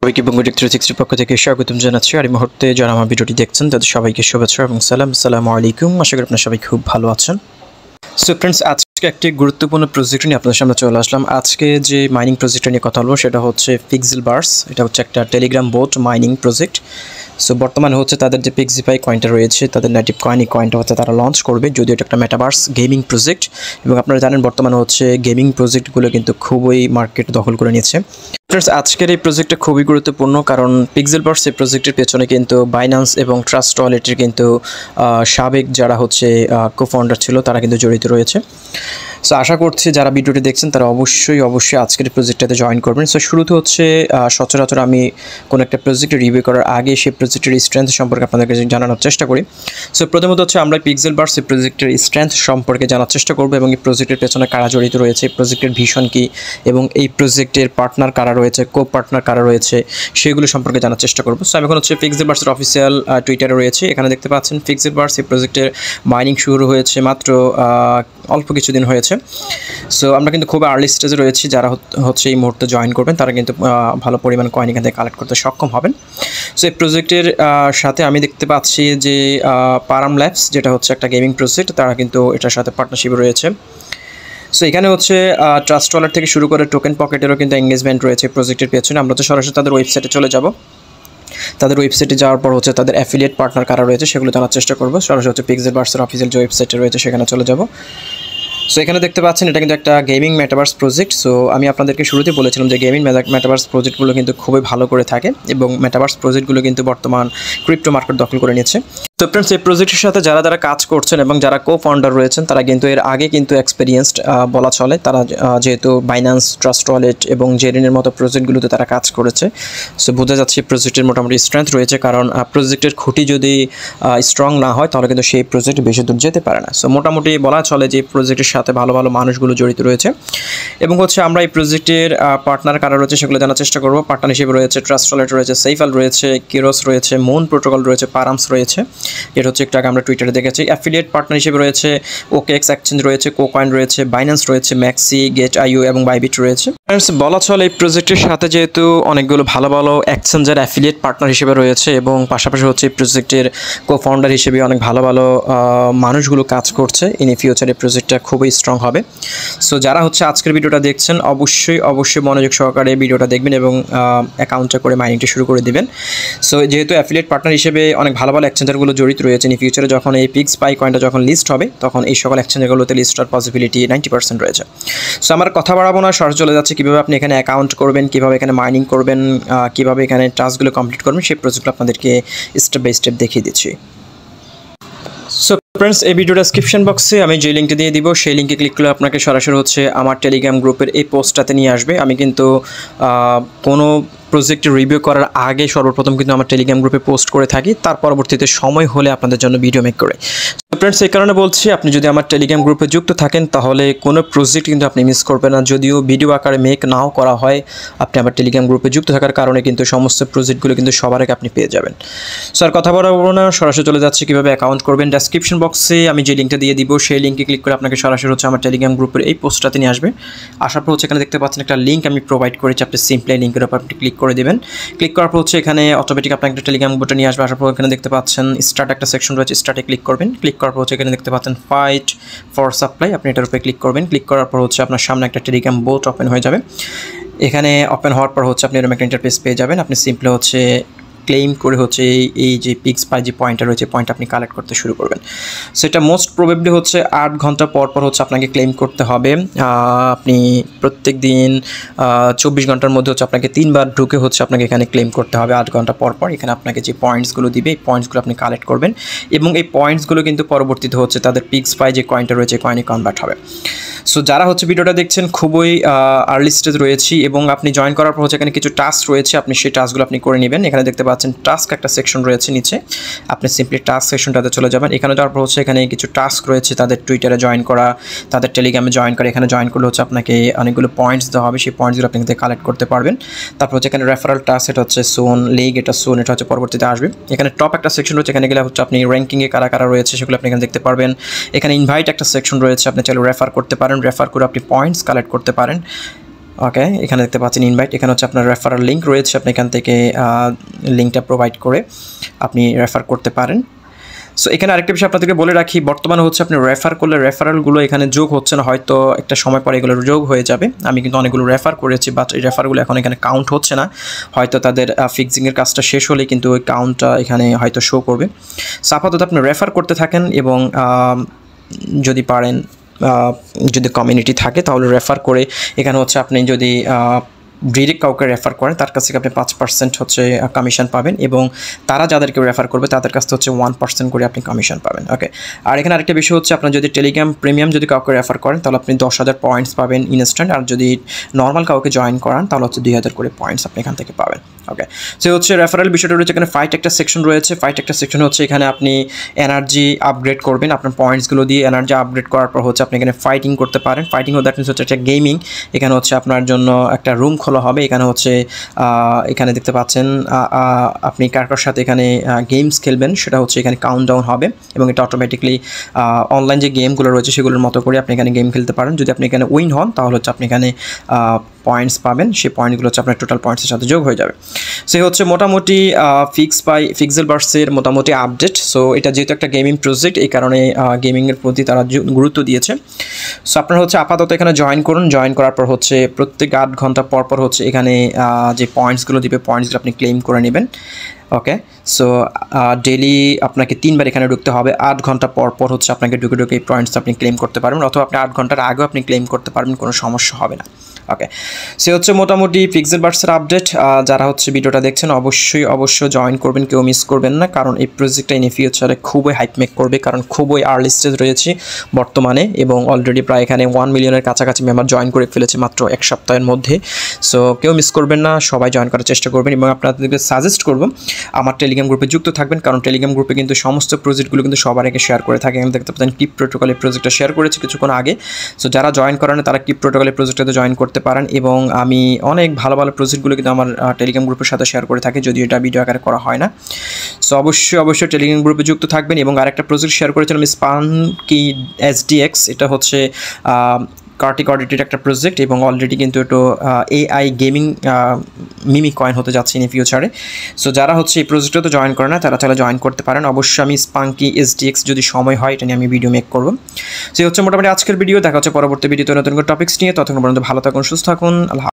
সবাইকে বঙ্গটেক 360 পক্ষ থেকে স্বাগতম জানাচ্ছি। আর এই মুহূর্তে যারা আমার ভিডিওটি দেখছেন তাদের সবাইকে শুভেচ্ছা এবং সালাম। আসসালামু আলাইকুম। আশা করি আপনারা সবাই খুব ভালো আছেন। সো ফ্রেন্ডস, আজকে একটি গুরুত্বপূর্ণ প্রজেক্ট নিয়ে আপনাদের সামনে চলে আসলাম। আজকে যে মাইনিং প্রজেক্টটা নিয়ে কথা বলবো সেটা হচ্ছে পিক্সেলভার্স। এটা হচ্ছে একটা Telegram boat mining project. So বর্তমানে হচ্ছে তাদের যে পিক্সিফাই কয়েনটা রয়েছে, তাদের নেটিভ কয়েন, এই কয়েনটা হচ্ছে তারা লঞ্চ করবে, যদিও এটা একটা মেটাভার্স গেমিং প্রজেক্ট। এবং আপনারা জানেন বর্তমানে হচ্ছে গেমিং প্রজেক্টগুলো কিন্তু খুবই মার্কেট দখল করে নিয়েছে। ফ্রেন্ডস, আজকের এই প্রজেক্টটা খুবই গুরুত্বপূর্ণ, কারণ পিক্সেলভার্স এই প্রজেক্টের পেছনে কিন্তু বাইন্যান্স এবং ট্রাস্ট ওয়ালেটের কিন্তু সাবেক যারা হচ্ছে কো-ফাউন্ডার ছিল তারা কিন্তু জড়িত রয়েছে। সো আশা করছি যারা ভিডিওটি দেখছেন তারা অবশ্যই আজকের প্রজেক্টটাতে জয়েন করবেন। সো শুরুতে হচ্ছে সচরাচর আমি কোনো একটা প্রজেক্টে রিভিউ করার আগে সেই প্রজেক্টের স্ট্রেংথ সম্পর্কে আপনাদেরকে জানানোর চেষ্টা করি। সো প্রথমত হচ্ছে আমরা পিক্সেলভার্স এই প্রজেক্টের স্ট্রেংথ সম্পর্কে জানার চেষ্টা করব এবং এই প্রজেক্টের পেছনে কারা জড়িত রয়েছে, প্রজেক্টের ভিশন কী এবং এই প্রজেক্টের পার্টনার কারা রয়েছে, কো পার্টনার কারা রয়েছে সেগুলো সম্পর্কে জানার চেষ্টা করব। সো আমি এখন হচ্ছে পিক্সেলভার্সের অফিসিয়াল টুইটারে রয়েছে। এখানে দেখতে পাচ্ছেন পিক্সেলভার্স এই প্রজেক্টের মাইনিং শুরু হয়েছে মাত্র অল্প কিছুদিন হয়েছে। সো আমরা কিন্তু খুব আর্লি স্টেজে রয়েছি। যারা হচ্ছে এই মুহূর্তে জয়েন করবেন তারা কিন্তু ভালো পরিমাণ কয়েন এখান থেকে কালেক্ট করতে সক্ষম হবেন। সো এই প্রজেক্টের সাথে আমি দেখতে পাচ্ছি যে পারাম ল্যাবস, যেটা হচ্ছে একটা গেমিং প্রজেক্ট, তারা কিন্তু এটার সাথে পার্টনারশিপে রয়েছে। সো এখানে হচ্ছে ট্রাস্ট ওয়ালেট থেকে শুরু করে টোকেন পকেটেরও কিন্তু এঙ্গেজমেন্ট রয়েছে প্রজেক্টের পেছনে। আমরা তো সরাসরি তাদের ওয়েবসাইটে চলে যাব। তাদের ওয়েবসাইটে যাওয়ার পর হচ্ছে তাদের অ্যাফিলিয়েট পার্টনার কারা রয়েছে সেগুলো জানার চেষ্টা করব। সরাসরি হচ্ছে পিক্সেলভার্সের অফিসিয়াল যে ওয়েবসাইটে রয়েছে সেখানে চলে যাব। সো এখানে দেখতে পাচ্ছেন এটা কিন্তু একটা গেমিং মেটাভার্স প্রজেক্ট। সো আমি আপনাদেরকে শুরুতে বলেছিলাম যে গেমিং মেটাভার্স প্রজেক্টগুলো কিন্তু খুবই ভালো করে থাকে এবং মেটাভার্স প্রজেক্টগুলো কিন্তু বর্তমান ক্রিপ্টো মার্কেট দখল করে নিচ্ছে। তো ফ্রেন্ডস, এই প্রজেক্টের সাথে যারা কাজ করছেন এবং যারা কো-ফাউন্ডার রয়েছেন তারা কিন্তু এর আগে কিন্তু এক্সপিরিয়েন্সড বলা চলে। তারা যেহেতু বাইন্যান্স, ট্রাস্ট ওয়ালেট এবং জেরিনের মতো প্রজেক্টগুলোতে তারা কাজ করেছে। সো বোঝা যাচ্ছে প্রজেক্টের মোটামুটি স্ট্রেংথ রয়েছে, কারণ প্রজেক্টের খুঁটি যদি স্ট্রং না হয় তাহলে কিন্তু সেই প্রজেক্ট বেশি দূর যেতে পারে না। সো মোটামুটি বলা চলে যে প্রজেক্টের সাথে ভালো মানুষগুলো জড়িত রয়েছে। এবং হচ্ছে আমরা এই প্রজেক্টের পার্টনার কারা রয়েছে সেগুলো জানার চেষ্টা করব। পার্টনার হিসেবে রয়েছে ট্রাস্ট ওয়ালেট রয়েছে, সেইফাল রয়েছে, কিরোস রয়েছে, মুন প্রোটোকল রয়েছে, পারামস রয়েছে, যেটা হচ্ছে একটু আগে আমরা টুইটারে দেখেছি। অ্যাফিলিয়েট পার্টনার হিসেবে রয়েছে ওকেএক্স এক্সচেঞ্জ রয়েছে, কোকয়েন রয়েছে, বাইন্যান্স রয়েছে, ম্যাক্সি, গেট আইও এবং বাইবিট রয়েছে। বলা চলে এই প্রজেক্টের সাথে যেহেতু অনেকগুলো ভালো এক্সচেঞ্জের অ্যাফিলিয়েট পার্টনার হিসেবে রয়েছে এবং পাশাপাশি হচ্ছে এই প্রজেক্টের কো-ফাউন্ডার হিসেবে অনেক ভালো মানুষগুলো কাজ করছে, ইন ফিউচার এই প্রজেক্টটা খুবই স্ট্রং হবে। সো যারা হচ্ছে আজকের ভিডিওটা দেখছেন অবশ্যই মনোযোগ সহকারে ভিডিওটা দেখবেন এবং অ্যাকাউন্টটা করে মাইনিংটা শুরু করে দেবেন। সো যেহেতু অ্যাফিলিয়েট পার্টনার হিসেবে অনেক ভালো এক্সচেঞ্জারগুলো জড়িত রয়েছে, ইন ফিউচারে যখন এই পিক্সপাই কয়েনটা যখন লিস্ট হবে তখন এই সকল এক্সচেঞ্জারগুলোতে লিস্ট হওয়ার পসিবিলিটি 90% রয়েছে। সো আমার কথা বাড়াবো না, সরাসরি চলে যাচ্ছে কীভাবে আপনি এখানে অ্যাকাউন্ট করবেন, কীভাবে এখানে মাইনিং করবেন, কীভাবে এখানে টাস্কগুলো কমপ্লিট করবেন, সেই প্রজেক্টটা আপনাদেরকে স্টেপ বাই স্টেপ দেখিয়ে দিচ্ছি। সো ফ্রেন্ডস, এই ভিডিও ডেসক্রিপশন বক্সে আমি যে লিঙ্কটা দিয়ে দিব সেই লিঙ্কে ক্লিক করলে আপনাকে সরাসরি হচ্ছে আমার টেলিগ্রাম গ্রুপের এই পোস্টটাতে নিয়ে আসবে। আমি কিন্তু কোনো প্রজেক্ট রিভিউ করার আগে সর্বপ্রথম কিন্তু আমার টেলিগ্রাম গ্রুপে পোস্ট করে থাকি, তার পরবর্তীতে সময় হলে আপনাদের জন্য ভিডিও মেক করে। ফ্রেন্ডস, এই কারণে বলছি আপনি যদি আমার টেলিগ্রাম গ্রুপে যুক্ত থাকেন তাহলে কোনো প্রজেক্ট কিন্তু আপনি মিস করবেন না। যদিও ভিডিও আকারে মেক নাও করা হয়, আপনি আমার টেলিগ্রাম গ্রুপে যুক্ত থাকার কারণে কিন্তু সমস্ত প্রজেক্টগুলো কিন্তু সবার আগে আপনি পেয়ে যাবেন। সো আর কথা বলবো না, সরাসরি চলে যাচ্ছে কীভাবে অ্যাকাউন্ট করবেন। ডেসক্রিপশন বক্সে আমি যে লিঙ্কটা দিয়ে দিব সেই লিঙ্কে ক্লিক করে আপনাকে সরাসরি হচ্ছে আমার টেলিগ্রাম গ্রুপের এই পোস্টটাতে নিয়ে আসবে। আসার পর হচ্ছে এখানে দেখতে পাচ্ছেন একটা লিঙ্ক আমি প্রোভাইড করেছি, আপনি সিম্পলি লিঙ্কের উপর আপনি ক্লিক করে দেবেন। ক্লিক করার পর হচ্ছে এখানে অটোমেটিক আপনাকে একটা টেলিগ্রাম গ্রুপে নিয়ে আসবে। আসার পর এখানে দেখতে পাচ্ছেন স্টার্ট একটা সেকশন রয়েছে, স্টার্টে ক্লিক করবেন। ক্লিক করার পর হচ্ছে এখানে দেখতে পাচ্ছেন ফাইট ফর সাপ্লাই, আপনি এটার উপরে ক্লিক করবেন। ক্লিক করার পর হচ্ছে আপনার সামনে একটা টেলিগ্রাম বোট ওপেন হয়ে যাবে। এখানে ওপেন হওয়ার পর হচ্ছে আপনি এরকম একটা ইন্টারফেস পেয়ে যাবেন। আপনি সিম্পলি হচ্ছে ক্লেম করে হচ্ছে এই যে পিক্সপাই যে পয়েন্টটা রয়েছে পয়েন্ট আপনি কালেক্ট করতে শুরু করবেন। সেটা মোস্ট প্রবেবলি হচ্ছে 8 ঘন্টা পর হচ্ছে আপনাকে ক্লেম করতে হবে। আপনি প্রত্যেক দিন 24 ঘন্টার মধ্যে হচ্ছে আপনাকে 3 বার ঢুকে হচ্ছে আপনাকে এখানে ক্লেম করতে হবে 8 ঘন্টা পর। এখানে আপনাকে যে পয়েন্টসগুলো দিবে এই পয়েন্টসগুলো আপনি কালেক্ট করবেন এবং এই পয়েন্টসগুলো কিন্তু পরবর্তীতে হচ্ছে তাদের পিক্সপাই যে কয়েনটা রয়েছে কয়েনে কনভার্ট হবে। সো যারা হচ্ছে ভিডিওটা দেখছেন খুবই আর্লি স্টেজ রয়েছি এবং আপনি জয়েন করার পর হচ্ছে এখানে কিছু টাস্ক রয়েছে, আপনি সেই টাস্কগুলো আপনি করে নেবেন। এখানে দেখতে পাচ্ছেন টাস্ক একটা সেকশন রয়েছে নিচে, আপনি সিম্পলি টাস্ক সেকশনটাতে চলে যাবেন। এখানে যাওয়ার পর হচ্ছে এখানে কিছু টাস্ক রয়েছে, তাদের টুইটারে জয়েন করা, তাদের টেলিগ্রামে জয়েন করা। এখানে জয়েন করলে হচ্ছে আপনাকে অনেকগুলো পয়েন্টস দেওয়া হবে, সেই পয়েন্টসগুলো আপনি কালেক্ট করতে পারবেন। তারপর হচ্ছে এখানে রেফারেল টাস্ক, এটা হচ্ছে সোন লিগ, এটা হচ্ছে পরবর্তীতে আসবে। এখানে টপ একটা সেকশন রয়েছে, এখানে গেলে হচ্ছে আপনি র্যাঙ্কিংয়ে কারা রয়েছে সেগুলো আপনি এখানে দেখতে পারবেন। এখানে ইনভাইট একটা সেকশন রয়েছে, আপনি চাইলে রেফার করতে পারেন, রেফার করে আপনি পয়েন্টস কালেক্ট করতে পারেন। ওকে, এখানে দেখতে পাচ্ছেন ইনভাইট, এখানে হচ্ছে আপনার রেফারাল লিঙ্ক রয়েছে, আপনি এখান থেকে লিঙ্কটা প্রোভাইড করে আপনি রেফার করতে পারেন। সো এখানে আরেকটা বিষয় আপনাদেরকে বলে রাখি, বর্তমানে হচ্ছে আপনি রেফার করলে রেফারেলগুলো এখানে যোগ হচ্ছে না, হয়তো একটা সময় পরে এগুলো যোগ হয়ে যাবে। আমি কিন্তু অনেকগুলো রেফার করেছি, বাট এই রেফারগুলো এখন এখানে কাউন্ট হচ্ছে না, হয়তো তাদের ফিক্সিংয়ের কাজটা শেষ হলেই কিন্তু ওই কাউন্টটা এখানে হয়তো শো করবে। সো আপাতত আপনি রেফার করতে থাকেন এবং যদি পারেন, যদি কমিউনিটি থাকে তাহলে রেফার করে, এখানে হচ্ছে আপনি যদি ডিরেক্ট কাউকে রেফার করেন তার কাছ থেকে আপনি 5% হচ্ছে কমিশন পাবেন, এবং তারা যাদেরকে রেফার করবে তাদের কাছ থেকে হচ্ছে 1% করে আপনি কমিশন পাবেন। ওকে, আর এখানে আরেকটা বিষয় হচ্ছে, আপনার যদি টেলিগ্রাম প্রিমিয়াম যদি কাউকে রেফার করেন তাহলে আপনি 10,000 পয়েন্টস পাবেন ইনস্ট্যান্ট, আর যদি নর্মাল কাউকে জয়েন করান তাহলে হচ্ছে 2,000 করে পয়েন্টস আপনি এখান থেকে পাবেন। ওকে, সো হচ্ছে রেফারেল বিষয়টা রয়েছে। এখানে ফাইট একটা সেকশন রয়েছে, ফাইট একটা সেকশন হচ্ছে এখানে আপনি এনার্জি আপগ্রেড করবেন, আপনার পয়েন্টসগুলো দিয়ে এনার্জি আপগ্রেড করার পর হচ্ছে আপনি এখানে ফাইটিং করতে পারেন। ফাইটিং দ্যাট মিনস হচ্ছে একটা গেমিং, এখানে হচ্ছে আপনার জন্য একটা রুম খোলা হবে, এখানে হচ্ছে এখানে দেখতে পাচ্ছেন আপনি কার কার সাথে এখানে গেমস খেলবেন সেটা হচ্ছে এখানে কাউন্টডাউন হবে, এবং এটা অটোমেটিকলি অনলাইন যে গেমগুলো রয়েছে সেগুলোর মতো করে আপনি এখানে গেম খেলতে পারেন। যদি আপনি এখানে উইন হন তাহলে হচ্ছে আপনি এখানে পয়েন্টস পাবেন, সেই পয়েন্টগুলো হচ্ছে আপনার টোটাল পয়েন্টসের সাথে যোগ হয়ে যাবে। সে হচ্ছে মোটামুটি পিক্সেলভার্সের মোটামুটি আপডেট। সো এটা যেহেতু একটা গেমিং প্রজেক্ট, এই কারণে গেমিংয়ের প্রতি তারা গুরুত্ব দিয়েছে। সো আপনারা হচ্ছে আপাতত এখানে জয়েন করুন, জয়েন করার পর হচ্ছে প্রত্যেক 8 ঘন্টা পর হচ্ছে এখানে যে পয়েন্টসগুলো দিবে পয়েন্টসগুলো আপনি ক্লেম করে নেবেন। ওকে, সো ডেলি আপনাকে 3 বার এখানে ঢুকতে হবে, 8 ঘন্টা পর হচ্ছে আপনাকে ঢুকে এই পয়েন্টস আপনি ক্লেম করতে পারবেন, অথবা আপনি 8 ঘন্টার আগেও আপনি ক্লেম করতে পারবেন, কোনো সমস্যা হবে না। ওকে, সে হচ্ছে মোটামুটি পিক্সেলভার্সের আপডেট। যারা হচ্ছে ভিডিওটা দেখছেন অবশ্যই জয়েন করবেন, কেউ মিস করবেন না, কারণ এই প্রজেক্টটা ইন ফিউচারে খুবই হাইপ মেক করবে, কারণ খুবই আর্লি স্টেজ রয়েছে বর্তমানে, এবং অলরেডি প্রায় এখানে 1 মিলিয়নের কাছাকাছি মেম্বার জয়েন করে ফেলেছে মাত্র 1 সপ্তাহের মধ্যে। সো কেউ মিস করবেন না, সবাই জয়েন করার চেষ্টা করবেন, এবং আপনাদেরকে সাজেস্ট করব আমার টেলিগ্রাম গ্রুপে যুক্ত থাকবেন, কারণ টেলিগ্রাম গ্রুপে কিন্তু সমস্ত প্রজেক্টগুলো কিন্তু সবার আগে শেয়ার করে থাকে। আমি দেখতে পাচ্ছেন কিপ প্রোটোকলের প্রজেক্টটা শেয়ার করেছি কিছুক্ষণ আগে। সো যারা জয়েন করেন তারা কিপ প্রোটোকলের প্রজেক্টটাতে জয়েন করতে পারেন, এবং আমি অনেক ভালো প্রজেক্টগুলো কিন্তু আমার টেলিগ্রাম গ্রুপের সাথে শেয়ার করে থাকি, যদিও এটা ভিডিও আকারে করা হয় না। সো অবশ্যই টেলিগ্রাম গ্রুপে যুক্ত থাকবেন। এবং আরেকটা প্রজেক্ট শেয়ার করেছিলাম স্পাঙ্কি SDX, এটা হচ্ছে কার্টিক অডিটেড একটা প্রজেক্ট, এবং অলরেডি কিন্তু একটু AI গেমিং মিমি কয়েন হতে যাচ্ছে ইন ফিউচারে। সো যারা হচ্ছে এই প্রজেক্টটাতে জয়েন করে না তারা চাইলে জয়েন করতে পারেন। অবশ্যই আমি স্পাঙ্কি SDX যদি সময় হয় এটা নিয়ে আমি ভিডিও মেক করবো। সো হচ্ছে মোটামুটি আজকের ভিডিও, দেখা হচ্ছে পরবর্তী ভিডিওতে নতুন করে টপিক্স নিয়ে। ততক্ষণ পর্যন্ত ভালো থাকুন, সুস্থ থাকুন।